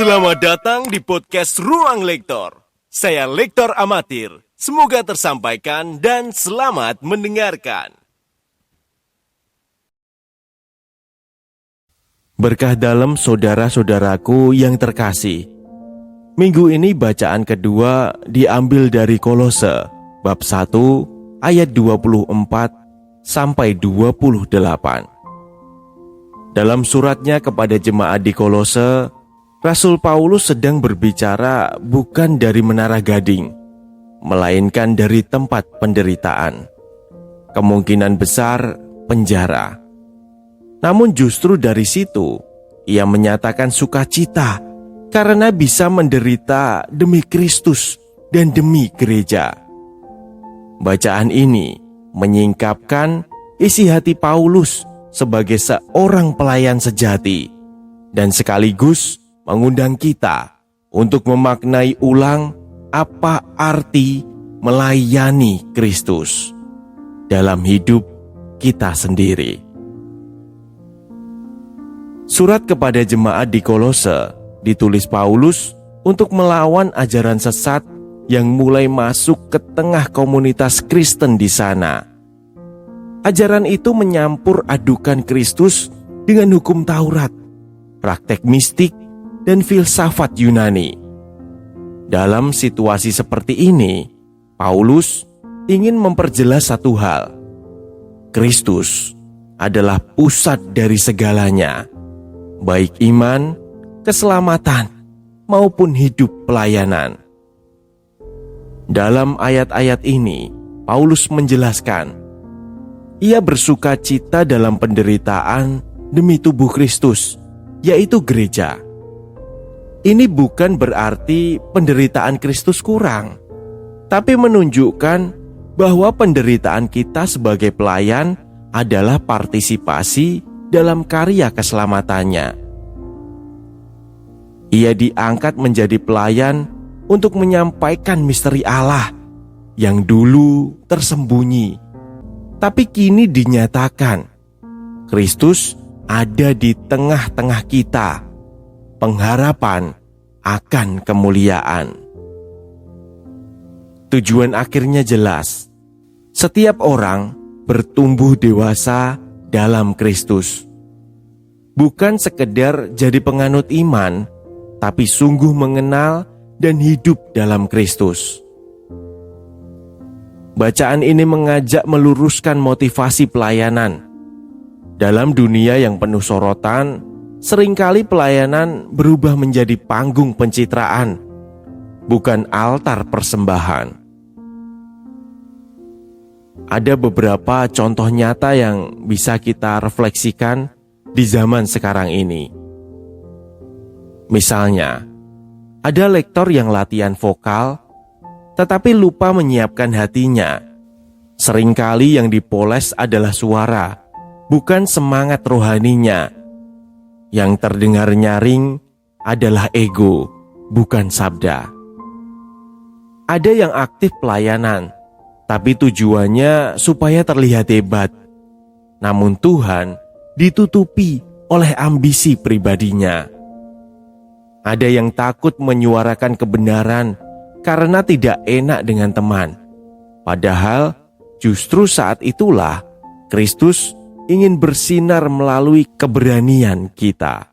Selamat datang di podcast Ruang Lektor. Saya Lektor Amatir. Semoga tersampaikan dan selamat mendengarkan. Berkah dalam saudara-saudaraku yang terkasih. Minggu ini bacaan kedua diambil dari Kolose, bab 1, ayat 24 sampai 28. Dalam suratnya kepada jemaat di Kolose, Rasul Paulus sedang berbicara bukan dari menara gading, melainkan dari tempat penderitaan. Kemungkinan besar penjara. Namun justru dari situ, ia menyatakan sukacita karena bisa menderita demi Kristus dan demi gereja. Bacaan ini menyingkapkan isi hati Paulus sebagai seorang pelayan sejati dan sekaligus mengundang kita untuk memaknai ulang apa arti melayani Kristus dalam hidup kita sendiri. Surat kepada jemaat di Kolose ditulis Paulus untuk melawan ajaran sesat yang mulai masuk ke tengah komunitas Kristen di sana. Ajaran itu menyampur adukan Kristus dengan hukum Taurat, praktek mistik, dan filsafat Yunani. Dalam situasi seperti ini, Paulus ingin memperjelas satu hal. Kristus adalah pusat dari segalanya, baik iman, keselamatan, maupun hidup pelayanan. Dalam ayat-ayat ini, Paulus menjelaskan, ia bersuka cita dalam penderitaan demi tubuh Kristus, yaitu gereja. Ini bukan berarti penderitaan Kristus kurang, tapi menunjukkan bahwa penderitaan kita sebagai pelayan adalah partisipasi dalam karya keselamatannya. Ia diangkat menjadi pelayan untuk menyampaikan misteri Allah yang dulu tersembunyi, tapi kini dinyatakan. Kristus ada di tengah-tengah kita, pengharapan akan kemuliaan. Tujuan akhirnya jelas. Setiap orang bertumbuh dewasa dalam Kristus. Bukan sekedar jadi penganut iman, tapi sungguh mengenal dan hidup dalam Kristus. Bacaan ini mengajak meluruskan motivasi pelayanan. Dalam dunia yang penuh sorotan, seringkali pelayanan berubah menjadi panggung pencitraan, bukan altar persembahan. Ada beberapa contoh nyata yang bisa kita refleksikan di zaman sekarang ini. Misalnya, ada lektor yang latihan vokal, tetapi lupa menyiapkan hatinya. Seringkali yang dipoles adalah suara, bukan semangat rohaninya. Yang terdengar nyaring adalah ego, bukan sabda. Ada yang aktif pelayanan, tapi tujuannya supaya terlihat hebat. Namun Tuhan ditutupi oleh ambisi pribadinya. Ada yang takut menyuarakan kebenaran karena tidak enak dengan teman. Padahal justru saat itulah Kristus ingin bersinar melalui keberanian kita.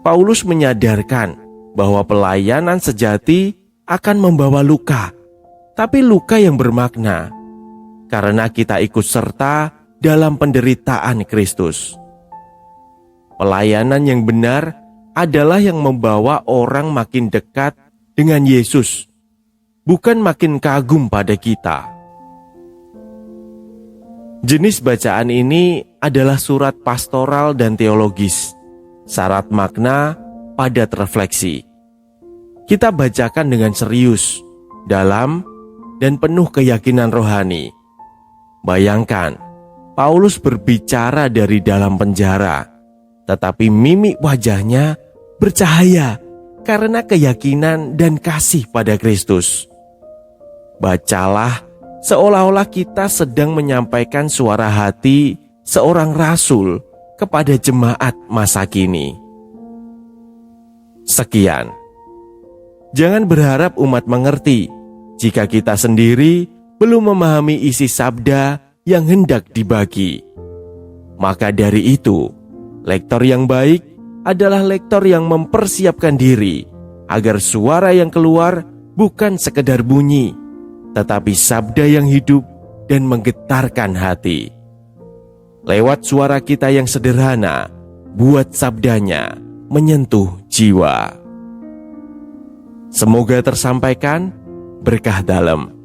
Paulus menyadarkan bahwa pelayanan sejati akan membawa luka, tapi luka yang bermakna, karena kita ikut serta dalam penderitaan Kristus. Pelayanan yang benar adalah yang membawa orang makin dekat dengan Yesus, bukan makin kagum pada kita. Jenis bacaan ini adalah surat pastoral dan teologis, syarat makna, padat refleksi. Kita bacakan dengan serius, dalam, dan penuh keyakinan rohani. Bayangkan, Paulus berbicara dari dalam penjara, tetapi mimik wajahnya bercahaya karena keyakinan dan kasih pada Kristus. Bacalah seolah-olah kita sedang menyampaikan suara hati seorang rasul kepada jemaat masa kini. Sekian. Jangan berharap umat mengerti jika kita sendiri belum memahami isi sabda yang hendak dibagi. Maka dari itu, lektor yang baik adalah lektor yang mempersiapkan diri agar suara yang keluar bukan sekedar bunyi, tetapi sabda yang hidup dan menggetarkan hati. Lewat suara kita yang sederhana, buat sabdanya menyentuh jiwa. Semoga tersampaikan berkah dalam.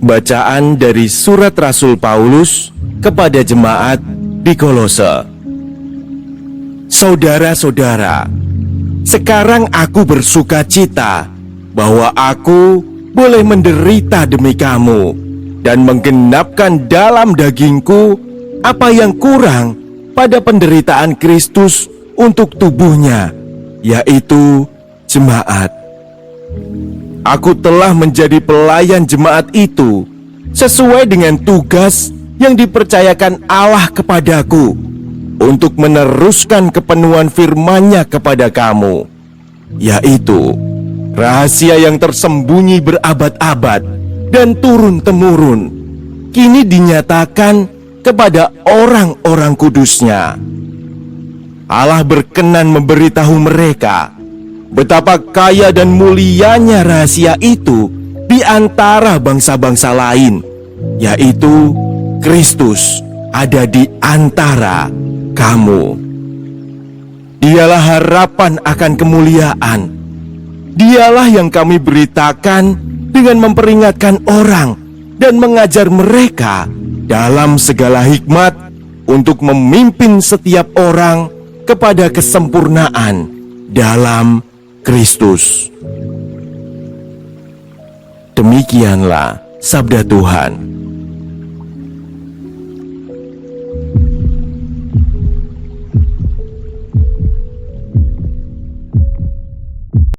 Bacaan dari surat Rasul Paulus kepada jemaat di Kolose. Saudara-saudara, sekarang aku bersuka cita bahwa aku boleh menderita demi kamu dan menggenapkan dalam dagingku apa yang kurang pada penderitaan Kristus untuk tubuhnya, yaitu jemaat. Aku telah menjadi pelayan jemaat itu sesuai dengan tugas yang dipercayakan Allah kepadaku untuk meneruskan kepenuhan firman-Nya kepada kamu, yaitu rahasia yang tersembunyi berabad-abad dan turun-temurun kini dinyatakan kepada orang-orang kudus-Nya. Allah berkenan memberitahu mereka betapa kaya dan mulianya rahasia itu di antara bangsa-bangsa lain, yaitu Kristus ada di antara kamu. Dialah harapan akan kemuliaan. Dialah yang kami beritakan dengan memperingatkan orang dan mengajar mereka dalam segala hikmat untuk memimpin setiap orang kepada kesempurnaan dalam Kristus. Demikianlah sabda Tuhan.